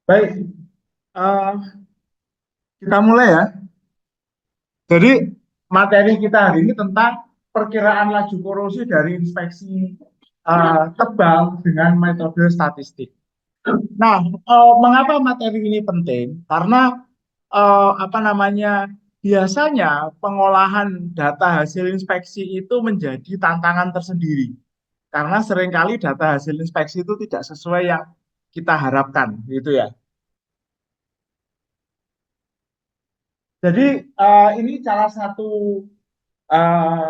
Baik, eh, kita mulai ya. Jadi materi kita hari ini tentang perkiraan laju korosi dari inspeksi tebal dengan metode statistik. Nah, mengapa materi ini penting? Karena apa namanya? Biasanya pengolahan data hasil inspeksi itu menjadi tantangan tersendiri. Karena seringkali data hasil inspeksi itu tidak sesuai yang kita harapkan, gitu ya. Jadi ini salah satu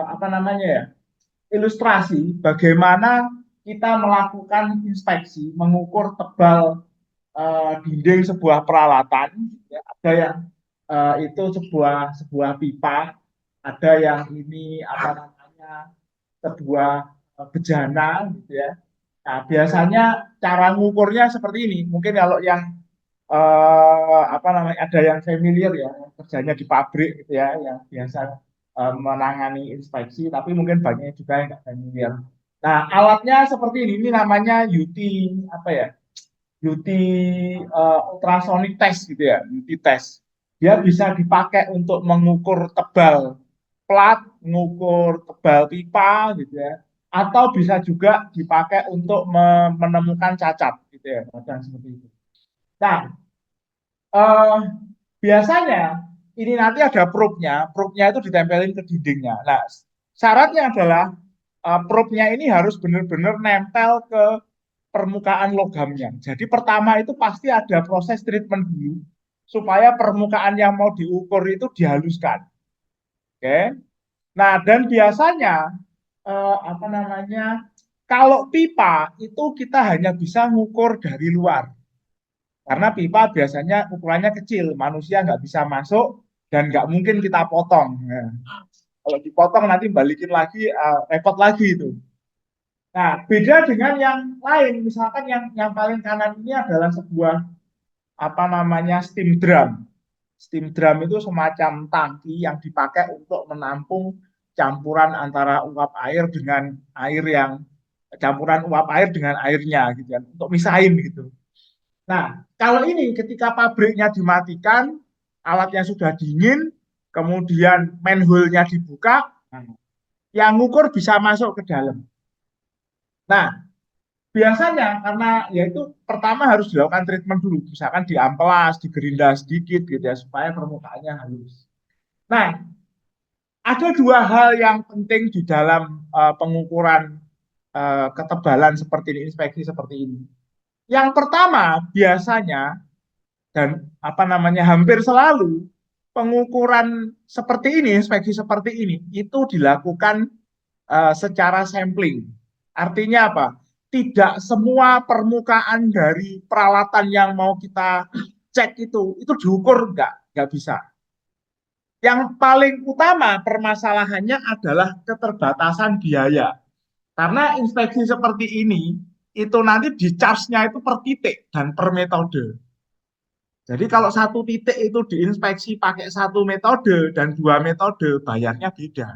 apa namanya ya, ilustrasi bagaimana kita melakukan inspeksi, mengukur tebal dinding sebuah peralatan. Ya, ada yang itu sebuah sebuah pipa, ada yang ini apa namanya sebuah bejana, gitu ya. Nah, biasanya cara mengukurnya seperti ini. Mungkin kalau yang apa namanya ada yang familiar ya, yang kerjanya di pabrik gitu ya, yang biasa menangani inspeksi, tapi mungkin banyak juga yang nggak familiar. Nah, alatnya seperti ini namanya UT apa ya? UT ultrasonic test gitu ya, UT test. Dia bisa dipakai untuk mengukur tebal plat, mengukur tebal pipa gitu ya, atau bisa juga dipakai untuk menemukan cacat gitu ya, dan seperti itu. Nah, eh, biasanya ini nanti ada probe-nya itu ditempelin ke dindingnya. Nah, syaratnya adalah probe-nya ini harus benar-benar nempel ke permukaan logamnya. Jadi pertama itu pasti ada proses treatment dulu supaya permukaan yang mau diukur itu dihaluskan. Oke. Nah, dan biasanya apa namanya? Kalau pipa itu kita hanya bisa ngukur dari luar. Karena pipa biasanya ukurannya kecil, manusia nggak bisa masuk dan nggak mungkin kita potong. Nah, kalau dipotong nanti balikin lagi, repot lagi itu. Nah, beda dengan yang lain, misalkan yang paling kanan ini adalah sebuah apa namanya steam drum. Steam drum itu semacam tangki yang dipakai untuk menampung campuran antara uap air dengan air yang campuran uap air dengan airnya gitu kan, untuk misahin gitu. Nah, kalau ini ketika pabriknya dimatikan, alatnya sudah dingin, kemudian manhole-nya dibuka, yang ngukur bisa masuk ke dalam. Nah, biasanya karena yaitu pertama harus dilakukan treatment dulu, misalkan diamplas, digerinda sedikit gitu ya, supaya permukaannya halus. Nah, ada dua hal yang penting di dalam pengukuran ketebalan seperti ini, inspeksi seperti ini. Yang pertama, biasanya dan apa namanya hampir selalu pengukuran seperti ini, inspeksi seperti ini itu dilakukan secara sampling. Artinya apa? Tidak semua permukaan dari peralatan yang mau kita cek itu diukur nggak bisa. Yang paling utama permasalahannya adalah keterbatasan biaya. Karena inspeksi seperti ini itu nanti di charge-nya itu per titik dan per metode. Jadi kalau satu titik itu diinspeksi pakai satu metode dan dua metode, bayarnya beda.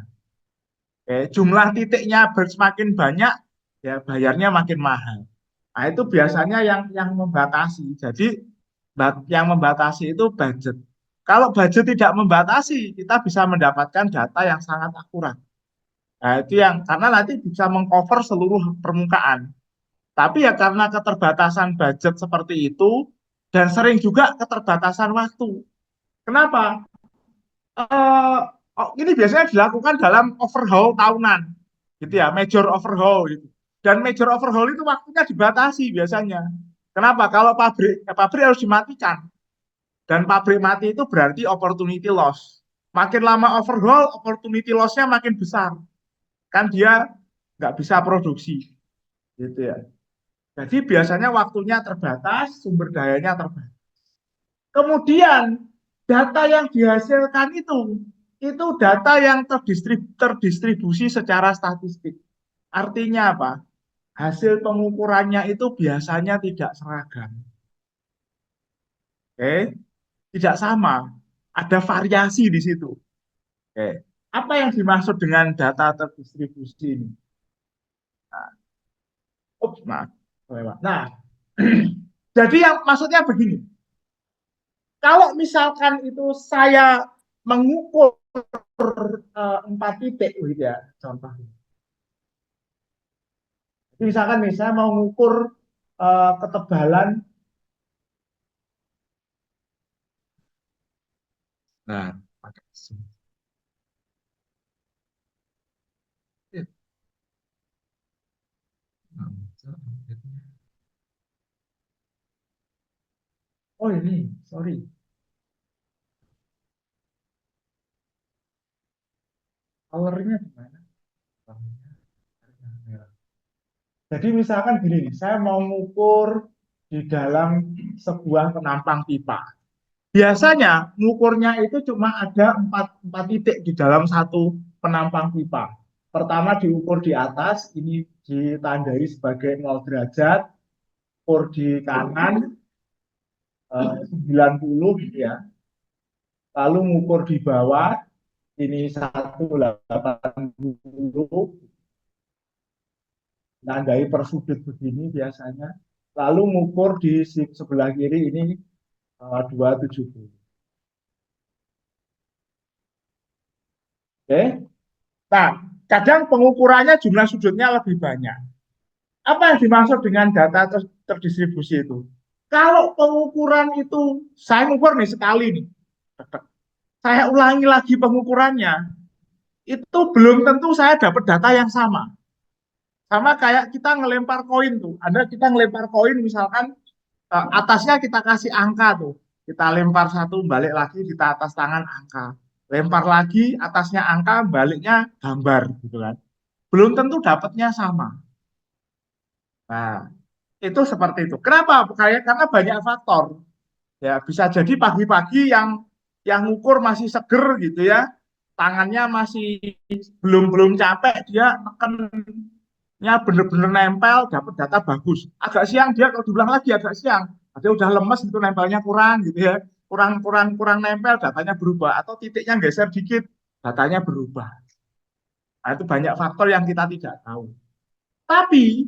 Oke, jumlah titiknya semakin banyak, ya bayarnya makin mahal. Nah, itu biasanya yang membatasi. Jadi yang membatasi itu budget. Kalau budget tidak membatasi, kita bisa mendapatkan data yang sangat akurat. Nah, itu yang karena nanti bisa mengcover seluruh permukaan. Tapi ya karena keterbatasan budget seperti itu dan sering juga keterbatasan waktu. Kenapa? Eh, ini biasanya dilakukan dalam overhaul tahunan, gitu ya, major overhaul gitu. Dan major overhaul itu waktunya dibatasi biasanya. Kenapa? Kalau pabrik harus dimatikan dan pabrik mati itu berarti opportunity loss. Makin lama overhaul, opportunity loss-nya makin besar. Kan dia nggak bisa produksi, gitu ya. Jadi biasanya waktunya terbatas, sumber dayanya terbatas. Kemudian data yang dihasilkan itu data yang terdistribusi secara statistik. Artinya apa? Hasil pengukurannya itu biasanya tidak seragam. Oke, tidak sama. Ada variasi di situ. Oke. Apa yang dimaksud dengan data terdistribusi ini? Nah, ups, maaf. Nah, jadi yang maksudnya begini. Kalau misalkan itu saya mengukur 4 titik gitu ya, contohnya. Misalkan nih, saya mau mengukur ketebalan. Nah, pakai zoom. Oh ini, sorry. Colornya di mana? Jadi misalkan gini nih, saya mau mengukur di dalam sebuah penampang pipa. Biasanya ngukurnya itu cuma ada empat titik di dalam satu penampang pipa. Pertama diukur di atas, ini ditandai sebagai 0 derajat, ukur di kanan 90 gitu ya. Lalu ngukur di bawah, ini 180, tandai per sudut begini biasanya. Lalu ngukur di sebelah kiri ini 270. Oke. Nah, kadang pengukurannya jumlah sudutnya lebih banyak. Apa yang dimaksud dengan data terdistribusi itu? Kalau pengukuran itu, saya mengukur nih sekali nih, saya ulangi lagi pengukurannya, itu belum tentu saya dapat data yang sama. Sama kayak kita ngelempar koin tuh. Ada kita ngelempar koin misalkan atasnya kita kasih angka tuh. Kita lempar satu, balik lagi kita atas tangan angka. Lempar lagi, atasnya angka, baliknya gambar gitu kan. Belum tentu dapatnya sama. Nah, itu seperti itu. Kenapa? Karena banyak faktor. Ya, bisa jadi pagi-pagi yang ngukur masih seger gitu ya. Tangannya masih belum belum capek, dia nekennya bener-bener nempel, dapat data bagus. Agak siang dia kalau diulang lagi agak siang. Dia udah lemes itu nempelnya kurang gitu ya. Kurang kurang kurang nempel, datanya berubah atau titiknya geser dikit, datanya berubah. Nah, itu banyak faktor yang kita tidak tahu. Tapi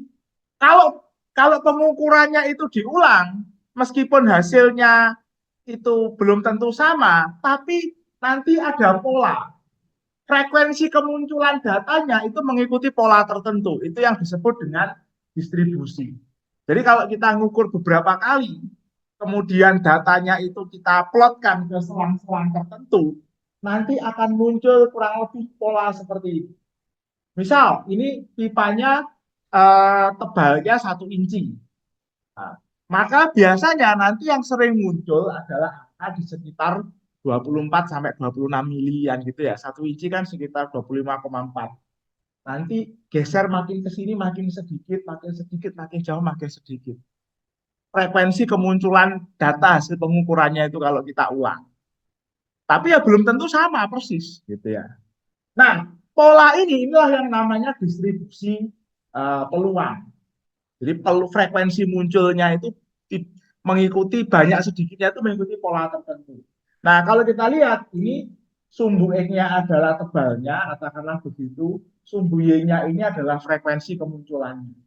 kalau kalau pengukurannya itu diulang, meskipun hasilnya itu belum tentu sama, tapi nanti ada pola. Frekuensi kemunculan datanya itu mengikuti pola tertentu. Itu yang disebut dengan distribusi. Jadi kalau kita ngukur beberapa kali, kemudian datanya itu kita plotkan ke selang-selang tertentu, nanti akan muncul kurang lebih pola seperti ini. Misal, ini pipanya tebalnya 1 inci. Nah, maka biasanya nanti yang sering muncul adalah angka di sekitar 24 sampai 26 milian gitu ya. 1 inci kan sekitar 25,4. Nanti geser makin ke sini makin sedikit, makin sedikit, makin jauh makin sedikit. Frekuensi kemunculan data hasil pengukurannya itu kalau kita ulang. Tapi ya belum tentu sama persis gitu ya. Nah, pola ini inilah yang namanya distribusi peluang. Jadi frekuensi munculnya itu mengikuti banyak sedikitnya itu mengikuti pola tertentu. Nah, kalau kita lihat ini sumbu X-nya adalah tebalnya, katakanlah begitu, sumbu Y-nya ini adalah frekuensi kemunculannya.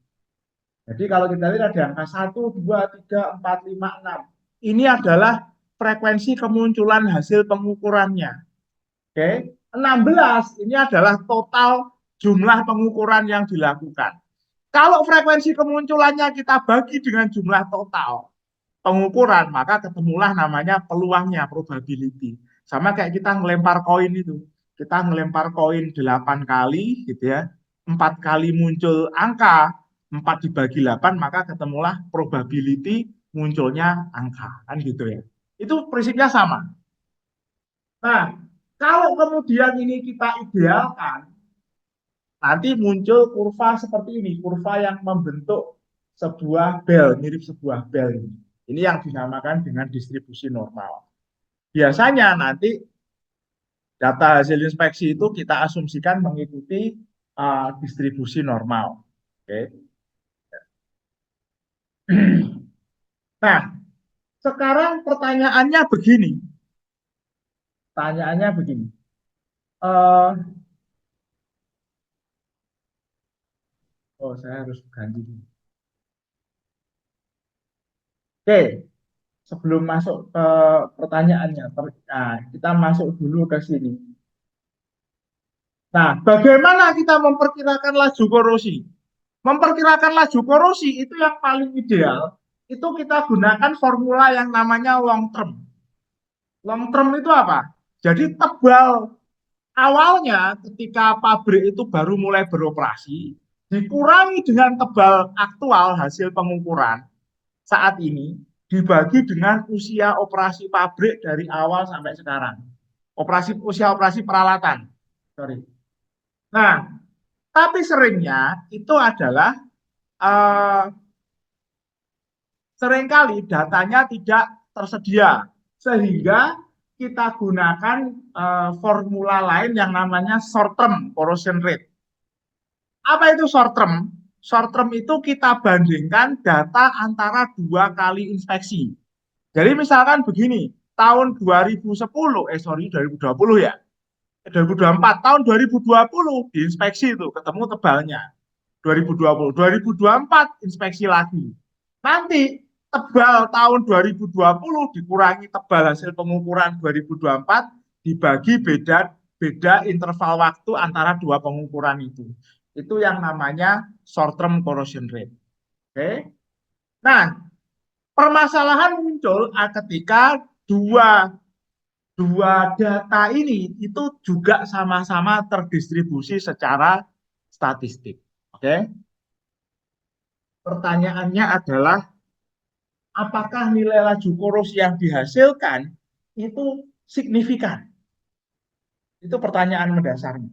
Jadi kalau kita lihat ada angka 1, 2, 3, 4, 5, 6. Ini adalah frekuensi kemunculan hasil pengukurannya. Oke, 16 ini adalah total jumlah pengukuran yang dilakukan. Kalau frekuensi kemunculannya kita bagi dengan jumlah total pengukuran, maka ketemulah namanya peluangnya, probability. Sama kayak kita ngelempar koin itu. Kita ngelempar koin 8 kali gitu ya. 4 kali muncul angka, 4 dibagi 8, maka ketemulah probability munculnya angka. Kan gitu ya. Itu prinsipnya sama. Nah, kalau kemudian ini kita idealkan, nanti muncul kurva seperti ini, kurva yang membentuk sebuah bel, mirip sebuah bel ini. Ini yang dinamakan dengan distribusi normal. Biasanya nanti data hasil inspeksi itu kita asumsikan mengikuti distribusi normal. Oke. Nah, sekarang pertanyaannya begini. Pertanyaannya begini. Uh, oh, saya harus ganti. Oke. sebelum masuk ke pertanyaannya, nah, kita masuk dulu ke sini. Nah, bagaimana kita memperkirakan laju korosi? Memperkirakan laju korosi itu yang paling ideal, itu kita gunakan formula yang namanya long term. Long term itu apa? Jadi tebal awalnya ketika pabrik itu baru mulai beroperasi, dikurangi dengan tebal aktual hasil pengukuran saat ini, dibagi dengan usia operasi pabrik dari awal sampai sekarang. Usia operasi peralatan. Sorry. Nah, tapi seringnya itu adalah eh, seringkali datanya tidak tersedia, sehingga kita gunakan formula lain yang namanya short term corrosion rate. Apa itu short term? Short term itu kita bandingkan data antara dua kali inspeksi. Jadi misalkan begini, tahun 2010, sorry 2020 ya, 2024, tahun 2020 diinspeksi itu ketemu tebalnya. 2020, 2024 inspeksi lagi. Nanti tebal tahun 2020 dikurangi tebal hasil pengukuran 2024 dibagi beda beda interval waktu antara dua pengukuran itu. Itu yang namanya short term corrosion rate. Oke. Nah, permasalahan muncul ketika dua dua data ini itu juga sama-sama terdistribusi secara statistik. Oke. Pertanyaannya adalah apakah nilai laju korosi yang dihasilkan itu signifikan? Itu pertanyaan mendasarnya.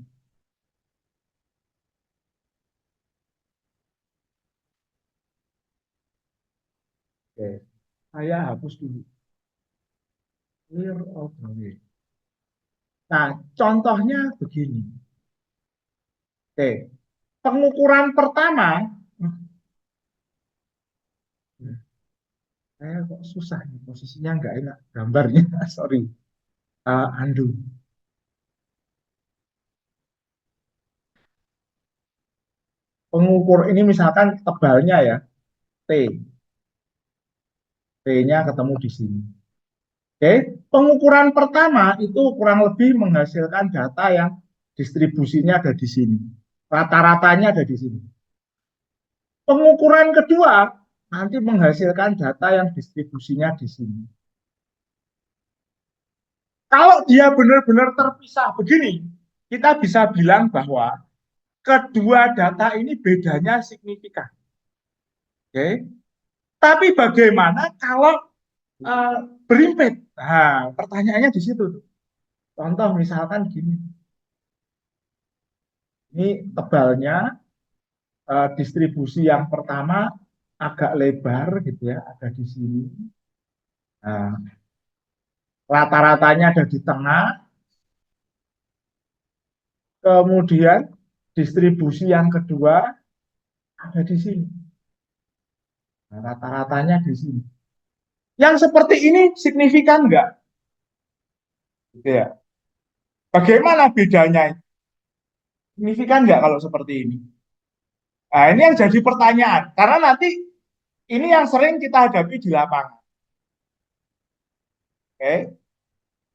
Oke, saya hapus dulu. Clear of the way. Nah, contohnya begini. Oke, pengukuran pertama, saya kok susah nih posisinya nggak enak gambarnya, sorry. Undo. Pengukur ini misalkan tebalnya ya, T. T-nya ketemu di sini. Oke, pengukuran pertama itu kurang lebih menghasilkan data yang distribusinya ada di sini. Rata-ratanya ada di sini. Pengukuran kedua nanti menghasilkan data yang distribusinya di sini. Kalau dia benar-benar terpisah begini, kita bisa bilang bahwa kedua data ini bedanya signifikan. Oke, tapi bagaimana kalau uh, berimpit? Nah, pertanyaannya di situ. Contoh misalkan gini, ini tebalnya distribusi yang pertama agak lebar gitu ya, ada di sini. Nah, rata-ratanya ada di tengah, kemudian distribusi yang kedua ada di sini. Nah, rata-ratanya di sini. Yang seperti ini signifikan enggak? Gitu ya. Bagaimana bedanya? Signifikan enggak kalau seperti ini? Nah, ini yang jadi pertanyaan. Karena nanti ini yang sering kita hadapi di lapangan. Oke.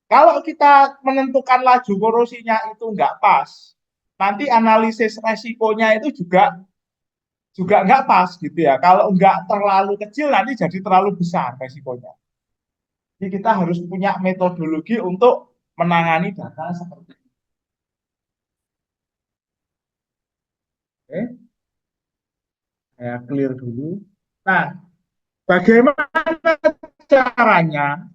Kalau kita menentukan laju korosinya itu enggak pas, nanti analisis resikonya itu juga juga nggak pas gitu ya. Kalau nggak terlalu kecil nanti jadi terlalu besar resikonya. Jadi kita harus punya metodologi untuk menangani data seperti ini. Oke, saya clear dulu. Nah, bagaimana caranya?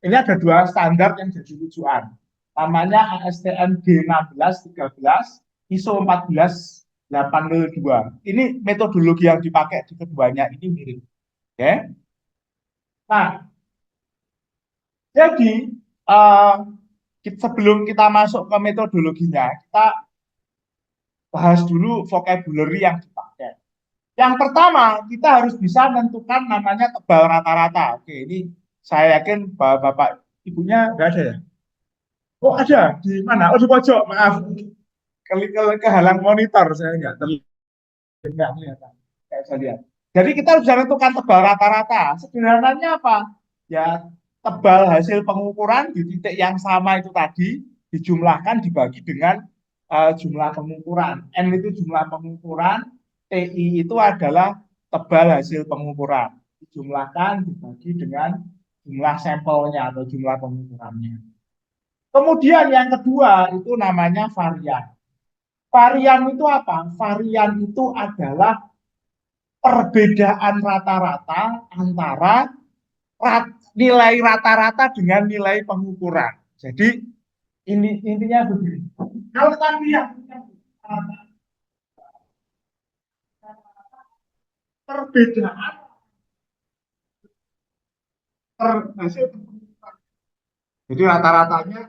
Ini ada dua standar yang jadi rujukan. Namanya ASTM G1613, ISO 14802. Ini metodologi yang dipakai di keduanya ini mirip. Oke. Nah, jadi uh, sebelum kita masuk ke metodologinya, kita bahas dulu vocabulary yang dipakai. Yang pertama, kita harus bisa menentukan namanya tebal rata-rata. Oke, ini saya yakin Bapak Ibunya nggak ada ya? Oh ada, di mana? Oh di pojok, maaf. Kehalang monitor, saya nggak kelihatan. Nggak bisa lihat. Jadi kita harus bisa menentukan tebal rata-rata. Sederhananya apa? Ya, tebal hasil pengukuran di titik yang sama itu tadi dijumlahkan dibagi dengan jumlah pengukuran. N itu jumlah pengukuran, TI itu adalah tebal hasil pengukuran. Dijumlahkan dibagi dengan jumlah sampelnya atau jumlah pengukurannya. Kemudian yang kedua itu namanya varian. Varian itu apa? Varian itu adalah perbedaan rata-rata antara nilai rata-rata dengan nilai pengukuran. Jadi ini intinya begini. Kalau tadi yang perbedaan hasil pengukuran. Jadi rata-ratanya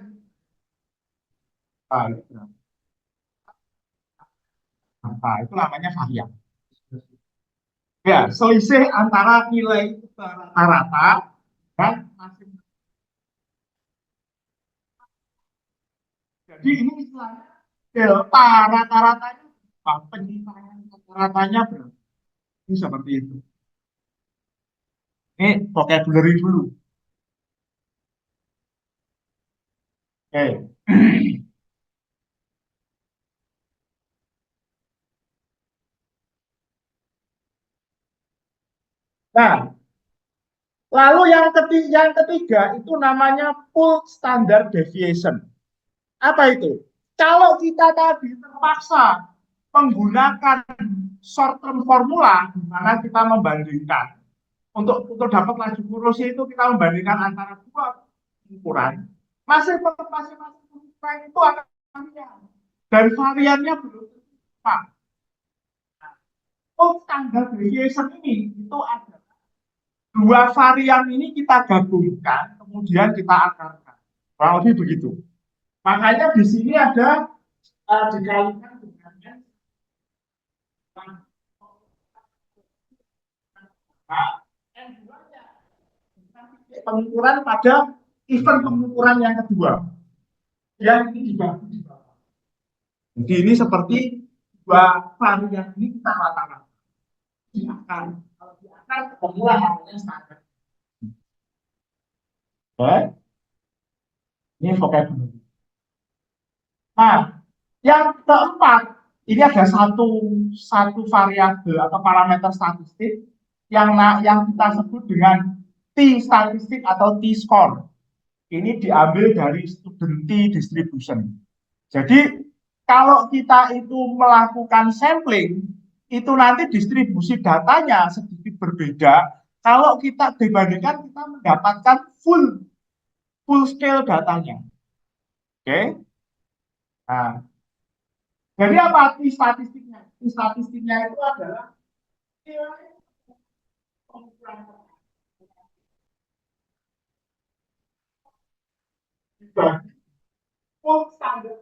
itu namanya varian. Ya, selisih antara nilai rata-rata dan masing. Jadi ini istilahnya delta rata-ratanya, penyimpangan rata-ratanya berapa? Ini seperti itu. Ini vocabulary dulu. Oke. Nah, lalu yang ketiga itu namanya full standard deviation. Apa itu? Kalau kita tadi terpaksa menggunakan short term formula di mana kita membandingkan untuk dapat laju kursi itu kita membandingkan antara dua ukuran. Masing-masing ukuran itu akan varian dan variannya belum sama. Full standard deviation ini itu ada dua varian ini kita gabungkan, kemudian kita akarkan. Kurang lebih begitu. Makanya di sini ada dikalikan dengan pengukuran pada event pengukuran yang kedua. Yang ini dibagi di bawah. Jadi ini seperti dua varian ini kita ratakan. Diakar. Kalau diakar, formula namanya standar. Oke. Ini vocabulary. Nah, yang keempat, ini ada satu variabel atau parameter statistik yang kita sebut dengan T statistik atau T score. Ini diambil dari student T distribution. Jadi kalau kita itu melakukan sampling, itu nanti distribusi datanya sedikit berbeda. Kalau kita dibandingkan kita mendapatkan full scale datanya. Oke. Nah, jadi apa arti statistiknya? Statistiknya itu adalah nilai pengukuran dibagi full standar.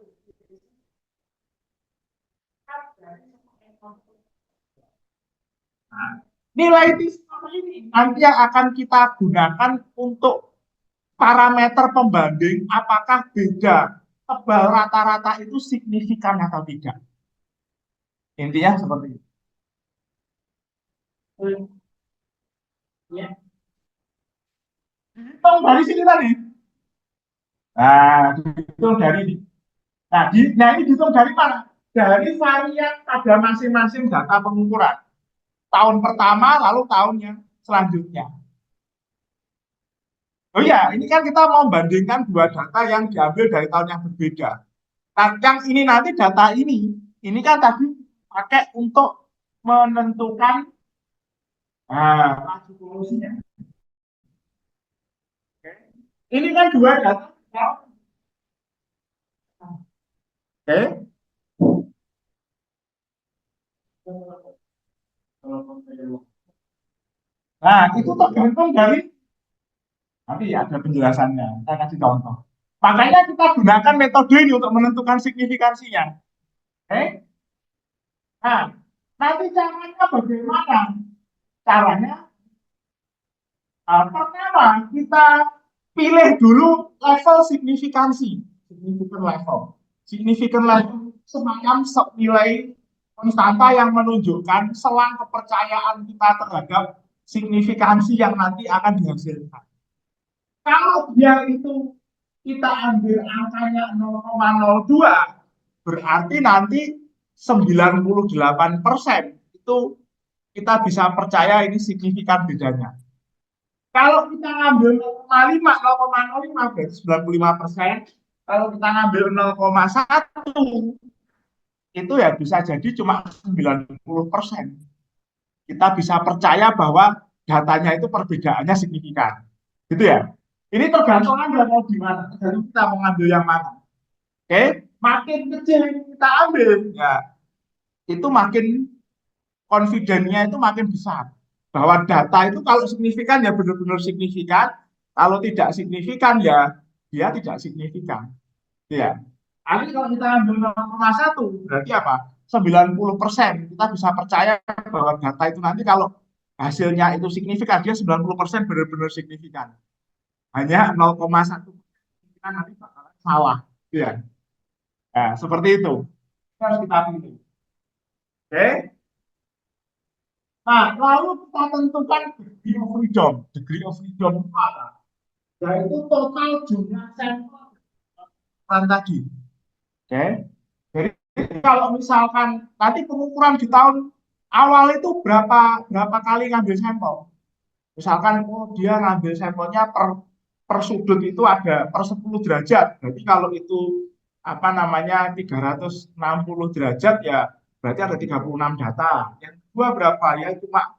Nah, nilai T-score ini nanti yang akan kita gunakan untuk parameter pembanding apakah beda tebal rata-rata itu signifikan atau tidak. Intinya seperti itu. Ya. Hitung dari sini tadi. Nah, dihitung dari ini. Nah, ini dihitung dari mana? Dari varian pada masing-masing data pengukuran. Tahun pertama, lalu tahun yang selanjutnya. Oh iya, ini kan kita mau bandingkan dua data yang diambil dari tahun yang berbeda. Nah, yang ini nanti data ini kan tadi pakai untuk menentukan laju polusinya. Oke. Ini kan dua data. Oke. Nah, itu tergantung dari nanti ada penjelasannya. Saya kasih contoh. Makanya kita gunakan metode ini untuk menentukan signifikansinya. Oke? Nah, nanti caranya bagaimana? Caranya pertama kita pilih dulu level signifikansi, significant level. Significant level semacam nilai konstanta yang menunjukkan selang kepercayaan kita terhadap signifikansi yang nanti akan dihasilkan. Kalau dia itu kita ambil angkanya 0,02, berarti nanti 98% itu kita bisa percaya ini signifikan bedanya. Kalau kita ngambil 0,5, 0,05 berarti 95%. Kalau kita ngambil 0,1 itu ya bisa jadi cuma 90%. Kita bisa percaya bahwa datanya itu perbedaannya signifikan. Gitu ya. Ini tergantung Anda mau di mana, tergantung kita mau ngambil yang mana. Oke, makin kecil yang kita ambil, ya itu makin confidence-nya itu makin besar. Bahwa data itu kalau signifikan ya benar-benar signifikan, kalau tidak signifikan ya dia tidak signifikan. Ya. Tapi kalau kita ambil 0,1 berarti apa? 90% kita bisa percaya bahwa data itu nanti kalau hasilnya itu signifikan, dia 90% benar-benar signifikan. Hanya 0,1 kita nanti bakalan salah. Ya. Nah, seperti itu. Harus kita pilih. Oke. Nah, lalu kita tentukan degree of freedom. Degree of freedom itu apa? Yaitu total jumlah sampel tadi. Oke. Jadi kalau misalkan nanti pengukuran di tahun awal itu berapa berapa kali ngambil sampel. Misalkan dia ngambil sampelnya per sudut itu ada per 10 derajat. Berarti kalau itu apa namanya 360 derajat ya berarti ada 36 data. Yang kedua berapa ya cuma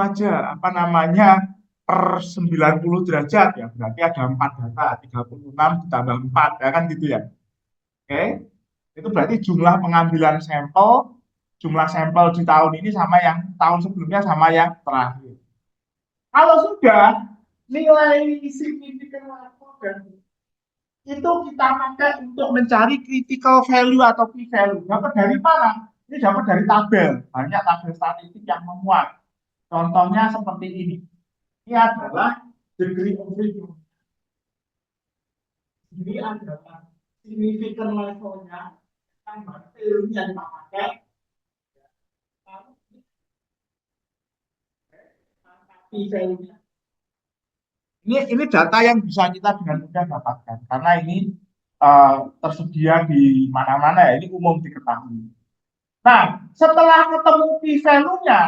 aja apa namanya per 90 derajat ya berarti ada 4 data 36 ditambah 4 ya kan gitu ya. Oke. Itu berarti jumlah pengambilan jumlah sampel di tahun ini sama yang tahun sebelumnya sama yang terakhir. Kalau sudah nilai signifikan dan itu kita pakai untuk mencari critical value atau key value. Dapat dari mana? Ini dapat dari tabel. Banyak tabel statistik yang memuat. Contohnya seperti ini. Ini adalah degree of freedom. Ini adalah significant levelnya yang teori yang kita pakai. Ini data yang bisa kita dengan mudah dapatkan karena ini tersedia di mana-mana ya, ini umum diketahui. Nah, setelah ketemu p value-nya,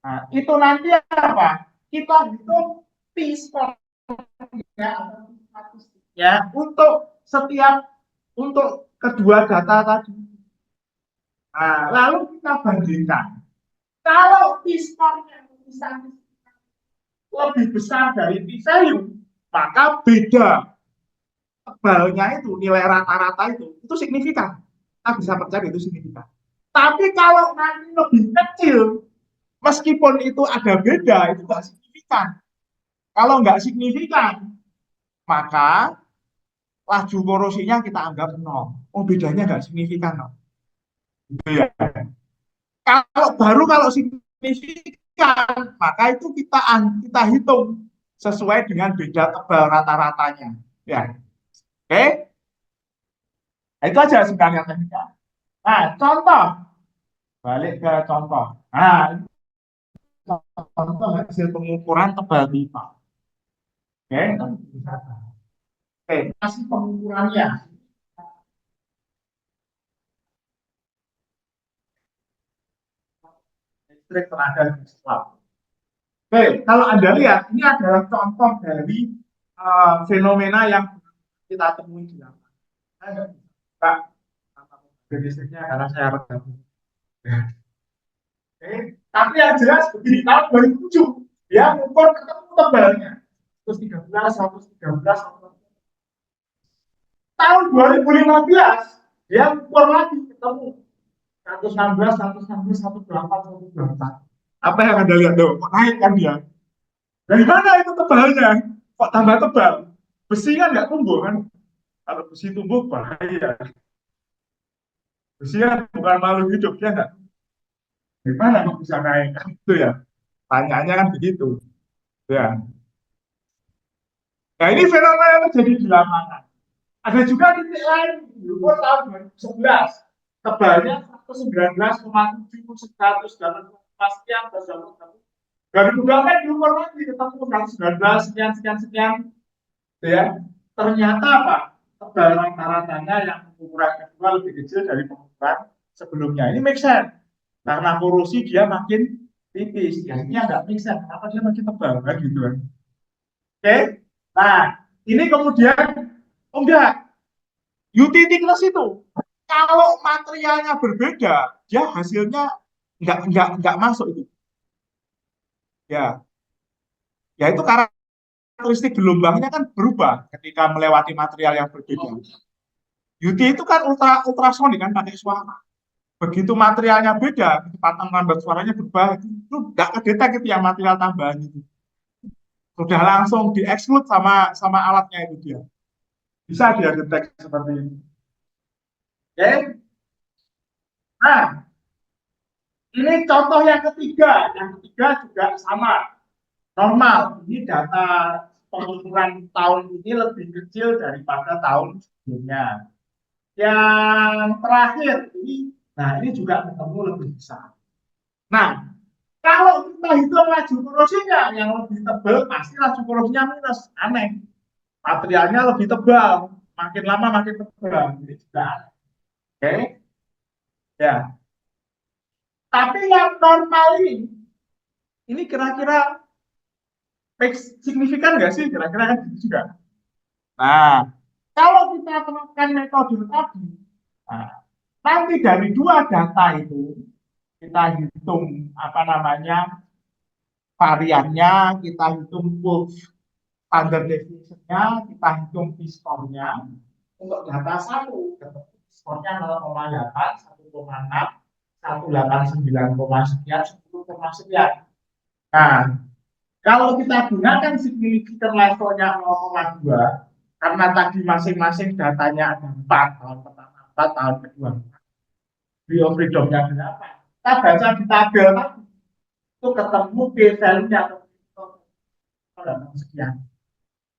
nah, itu nanti apa? Kita hitung p-score ya untuk setiap untuk kedua data tadi. Nah, lalu kita bandingkan. Kalau p-score-nya lebih besar dari p-value, maka beda tebalnya itu, nilai rata-rata itu signifikan. Kita bisa percaya itu signifikan. Tapi kalau nanti lebih kecil, meskipun itu ada beda, itu nggak signifikan. Kalau nggak signifikan, maka laju korosinya kita anggap nol. Oh, bedanya nggak signifikan, no. Gitu ya. Kalau signifikan, maka itu kita hitung sesuai dengan beda tebal rata-ratanya. Ya, oke. Nah, itu aja sebenarnya tekniknya. Nah, contoh, balik ke contoh. Nah, contoh hasil pengukuran tebal pipa. Oke, oke, kasih pengukurannya. Listrik tenaga Islam. Oke, kalau Anda lihat, ini adalah contoh dari fenomena yang kita temui di lapangan. Saya nggak bisa listriknya karena saya rekam. Oke, tapi yang jelas begini, tahun 2007 dia mengukur ketemu tebalnya 113, 113, 113. Tahun 2015 dia mengukur lagi ketemu 116, 116, 108, 108. Apa yang Anda lihat tuh? Kok naik kan dia? Dari mana itu tebalnya? Kok tambah tebal? Besi kan nggak tumbuh kan? Kalau besi tumbuh bahaya. Besi kan bukan makhluk hidup ya nggak? Gimana kok bisa naik? Itu ya. Tanyanya kan begitu. Ya. Nah ini fenomena yang terjadi di lapangan. Ada juga titik lain diukur tahun 2011. Tebalnya 119,7, 108 sekian, 2008 diukur lagi ketemu tanggal 19 sekian sekian sekian, gitu ya. Ternyata apa? Tebal rata-ratanya yang ukuran kedua lebih kecil dari pengukuran sebelumnya. Ini make sense. Karena korosi dia makin tipis. Ya ini agak make sense. Kenapa dia makin tebal kan gitu kan? Oke. Nah, ini kemudian oh enggak, UT thickness itu kalau materialnya berbeda, dia hasilnya enggak masuk itu. Ya, ya itu karakteristik gelombangnya kan berubah ketika melewati material yang berbeda. UT itu kan ultrasonik kan pakai suara. Begitu materialnya beda, kecepatan lambat suaranya berubah, itu nggak kedetek itu yang material tambahan itu. Sudah langsung dieksklud sama alatnya itu dia. Bisa dia detek seperti ini. Oke. Nah, ini contoh yang ketiga. Yang ketiga juga sama. Normal. Ini data pengukuran tahun ini lebih kecil daripada tahun sebelumnya. Yang terakhir ini, nah ini juga ketemu lebih besar. Nah, kalau kita hitung laju korosinya yang lebih tebal, pasti laju korosinya minus. Aneh. Materialnya lebih tebal. Makin lama makin tebal. Jadi juga aneh. Oke. Ya. Tapi yang normal ini kira-kira signifikan nggak sih? Kira-kira kan gitu juga. Nah, kalau kita terapkan metode tadi, nah, nanti dari dua data itu kita hitung apa namanya variannya, kita hitung standard deviation-nya, kita hitung P-score-nya. Untuk data satu, skornya 0,8, 1,6, 189, sekian, 10, sekian. Nah, kalau kita gunakan significant levelnya 0,2, karena tadi masing-masing datanya ada 4, tahun pertama 4, tahun kedua 4. Biofreedomnya berapa? Kita baca di tabel tadi, itu ketemu p-value-nya sekian.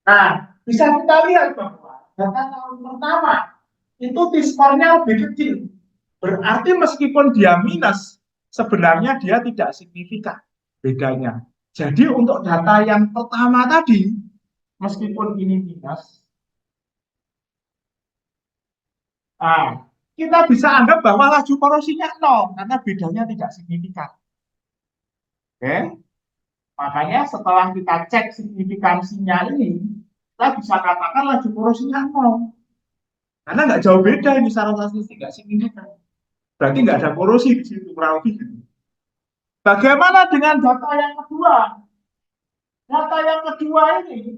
Nah, bisa kita lihat bahwa data tahun pertama itu T-score-nya lebih kecil. Berarti meskipun dia minus, sebenarnya dia tidak signifikan bedanya. Jadi untuk data yang pertama tadi, meskipun ini minus, nah, kita bisa anggap bahwa laju korosinya 0 karena bedanya tidak signifikan. Oke, makanya setelah kita cek signifikansinya ini, kita bisa katakan laju korosinya 0. Karena nggak jauh beda ini secara statistik, nggak signifikan. Berarti nggak ada korosi di situ kurang lebih. Bagaimana dengan data yang kedua? Data yang kedua ini,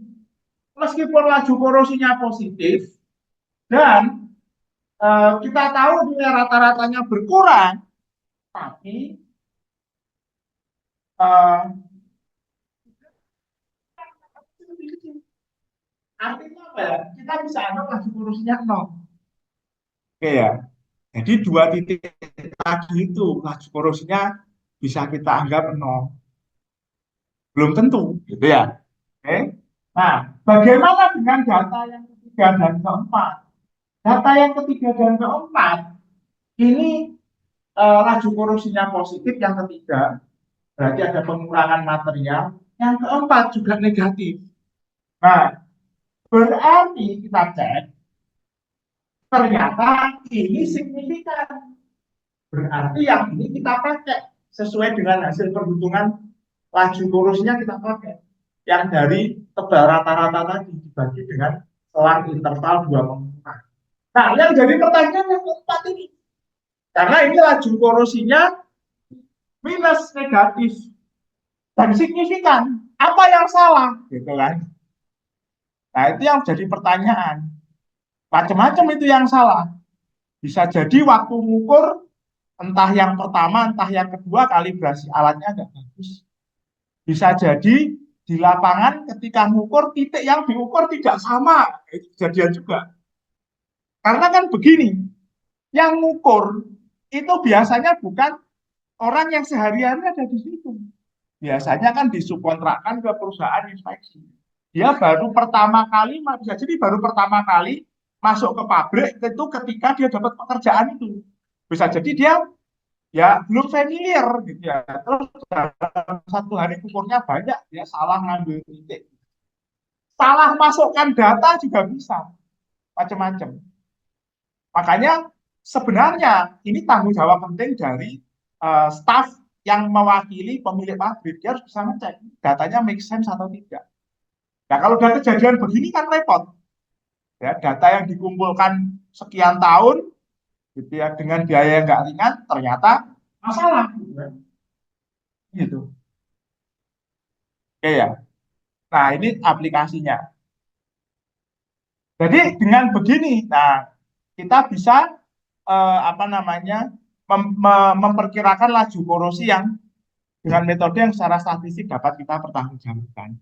meskipun laju korosinya positif, dan kita tahu nilai rata-ratanya berkurang, tapi artinya apa ya? Kita bisa anggap laju korosinya 0. Oke ya. Jadi dua titik tadi itu laju korosinya bisa kita anggap 0. Belum tentu, gitu ya. Oke. Nah, bagaimana dengan data yang ketiga dan keempat? Data yang ketiga dan keempat ini laju korosinya positif, yang ketiga berarti ada pengurangan material, yang keempat juga negatif. Nah, berarti kita cek ternyata ini signifikan. Berarti yang ini kita pakai sesuai dengan hasil perhitungan laju korosinya kita pakai. Yang dari tebal rata-rata tadi dibagi dengan selang interval dua pengukuran. Nah, yang jadi pertanyaan yang keempat ini, karena ini laju korosinya minus, negatif, dan signifikan. Apa yang salah? Gitu kan? Nah, itu yang jadi pertanyaan. Macam-macam itu yang salah. Bisa jadi waktu mengukur, entah yang pertama, entah yang kedua, kalibrasi alatnya nggak bagus. Bisa jadi di lapangan ketika mengukur, titik yang diukur tidak sama. Itu kejadian juga. Karena kan begini, yang mengukur itu biasanya bukan orang yang sehari-hari ada di situ. Biasanya kan disukontrakkan ke perusahaan inspeksi. Dia baru pertama kali, bisa jadi baru pertama kali masuk ke pabrik itu ketika dia dapat pekerjaan itu. Bisa jadi dia ya belum familiar gitu ya. Terus dalam satu hari ukurnya banyak, ya salah ngambil titik, salah masukkan data juga bisa, macam-macam. Makanya sebenarnya ini tanggung jawab penting dari staff yang mewakili pemilik pabrik. Dia harus bisa ngecek datanya make sense atau tidak. Nah, kalau udah kejadian begini kan repot. Ya, data yang dikumpulkan sekian tahun gitu ya dengan biaya yang nggak ringan ternyata masalah gitu kan. Gitu. Oke ya. Nah, ini aplikasinya. Jadi dengan begini, nah kita bisa apa namanya memperkirakan laju korosi yang dengan metode yang secara statistik dapat kita pertanggungjawabkan.